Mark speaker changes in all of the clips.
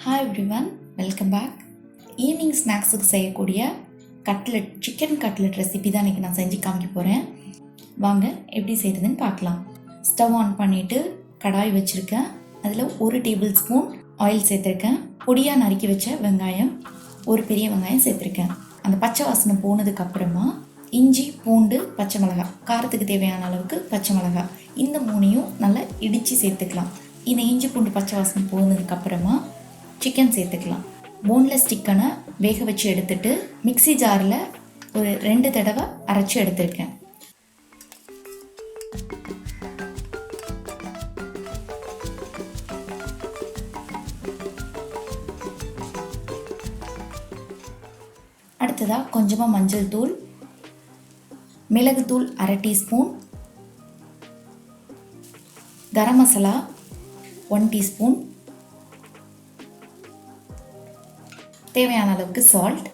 Speaker 1: Hi everyone, welcome back. Evening ஸ்நாக்ஸுக்கு செய்யக்கூடிய chicken cutlet recipe தான் இன்றைக்கி நான் செஞ்சு காமிக்க போகிறேன். வாங்க எப்படி செய்கிறதுன்னு பார்க்கலாம். ஸ்டவ் ஆன் பண்ணிவிட்டு கடாய் வச்சுருக்கேன். அதில் 1 டேபிள் ஸ்பூன் ஆயில் சேர்த்துருக்கேன். பொடியாக நறுக்கி வச்ச வெங்காயம், ஒரு பெரிய வெங்காயம் சேர்த்துருக்கேன். அந்த பச்சை வாசனை போனதுக்கப்புறமா இஞ்சி, பூண்டு, பச்சை மிளகாய், காரத்துக்கு தேவையான அளவுக்கு பச்சை மிளகாய், இந்த 3ஐயும் நல்லா இடித்து சேர்த்துக்கலாம். இந்த இஞ்சி பூண்டு பச்சை வாசனை போனதுக்கப்புறமா சிக்கன் சேர்த்துக்கலாம். போன்லெஸ் சிக்கனை வேக வச்சு எடுத்துட்டு மிக்ஸி ஜாரில் ஒரு 2 தடவை அரைச்சி எடுத்துருக்கேன். அடுத்ததாக கொஞ்சமாக மஞ்சள் தூள், மிளகுத்தூள் 1/2 டீஸ்பூன், கரம் மசாலா 1 டீஸ்பூன், தேவையான அளவுக்கு சால்ட்.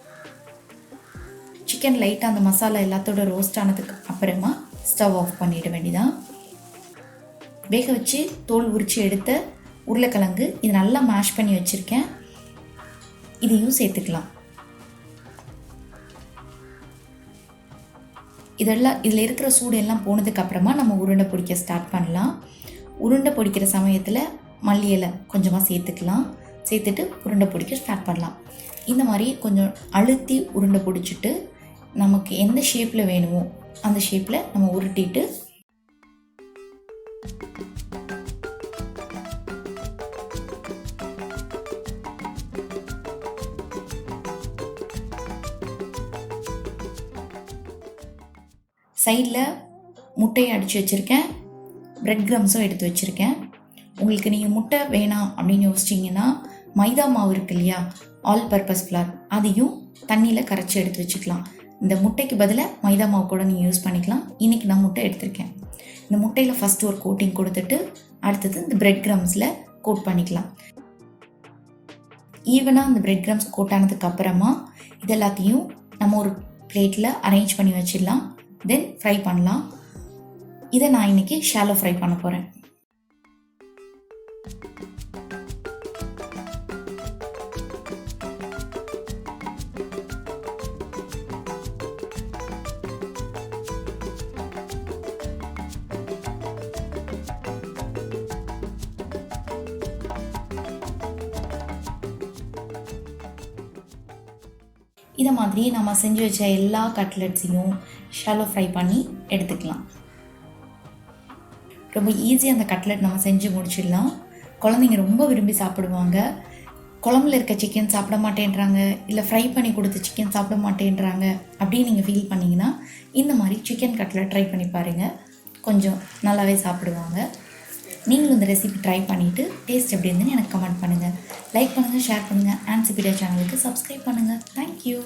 Speaker 1: சிக்கன் லைட்டாக அந்த மசாலா எல்லாத்தோட ரோஸ்ட் ஆனதுக்கு அப்புறமா ஸ்டவ் ஆஃப் பண்ணிட வேண்டியதான். வேக வச்சு தோல் உரித்து எடுத்த உருளைக்கிழங்கு இது நல்லா மேஷ் பண்ணி வச்சுருக்கேன், இதையும் சேர்த்துக்கலாம். இதில் இருக்கிற சூடு எல்லாம் போனதுக்கு அப்புறமா நம்ம உருண்டை பிடிக்க ஸ்டார்ட் பண்ணலாம். உருண்டை பிடிக்கிற சமயத்தில் மல்லி இலை கொஞ்சமாக சேர்த்துட்டு உருண்டை பிடிக்க ஸ்டார்ட் பண்ணலாம். இந்த மாதிரி கொஞ்சம் அழுத்தி உருண்டை பிடிச்சிட்டு நமக்கு எந்த ஷேப்பில் வேணுமோ அந்த ஷேப்பில் நம்ம உருட்டிட்டு சைடில் முட்டையை அடித்து வச்சுருக்கேன், பிரெட் க்ரம்ஸும் எடுத்து வச்சுருக்கேன். உங்களுக்கு நீங்கள் முட்டை வேணாம் அப்படின்னு யோசிச்சிங்கன்னா மைதா மாவு இருக்கு இல்லையா, ஆல் பர்பஸ் ஃப்ளார், அதையும் தண்ணியில் கரைச்சி எடுத்து வச்சுக்கலாம். இந்த முட்டைக்கு பதிலாக மைதா மாவு கூட நீங்கள் யூஸ் பண்ணிக்கலாம். இன்றைக்கி நான் முட்டை எடுத்திருக்கேன். இந்த முட்டையில் ஃபஸ்ட்டு ஒரு கோட்டிங் கொடுத்துட்டு அடுத்தது இந்த பிரெட் க்ரம்ஸில் கோட் பண்ணிக்கலாம். ஈவனாக இந்த பிரெட் க்ரம்ஸ் கோட் ஆனதுக்கு அப்புறமா இது எல்லாத்தையும் நம்ம ஒரு பிளேட்டில் அரேஞ்ச் பண்ணி வச்சிடலாம். தென் ஃப்ரை பண்ணலாம். இதை நான் இன்றைக்கி ஷாலோ ஃப்ரை பண்ண போகிறேன். இதை மாதிரி நம்ம செஞ்சு வச்ச எல்லா கட்லெட்ஸையும் ஷாலோ ஃப்ரை பண்ணி எடுத்துக்கலாம். ரொம்ப ஈஸியாக அந்த கட்லெட் நம்ம செஞ்சு முடிச்சிடலாம். குழந்தைங்க ரொம்ப விரும்பி சாப்பிடுவாங்க. குழம்புல இருக்க சிக்கன் சாப்பிட மாட்டேன்றாங்க, இல்லை ஃப்ரை பண்ணி கொடுத்த சிக்கன் சாப்பிட மாட்டேன்றாங்க அப்படின்னு நீங்கள் ஃபீல் பண்ணிங்கன்னா இந்த மாதிரி சிக்கன் கட்லெட் ட்ரை பண்ணி பாருங்கள், கொஞ்சம் நல்லாவே சாப்பிடுவாங்க. நீங்களும் இந்த ரெசிபி ட்ரை பண்ணிவிட்டு டேஸ்ட் எப்படி இருந்துன்னு எனக்கு கமெண்ட் பண்ணுங்கள். லைக் பண்ணுங்கள், ஷேர் பண்ணுங்கள். ஆன்சிபீடியா சேனலுக்கு சப்ஸ்கிரைப் பண்ணுங்கள். தேங்க்யூ.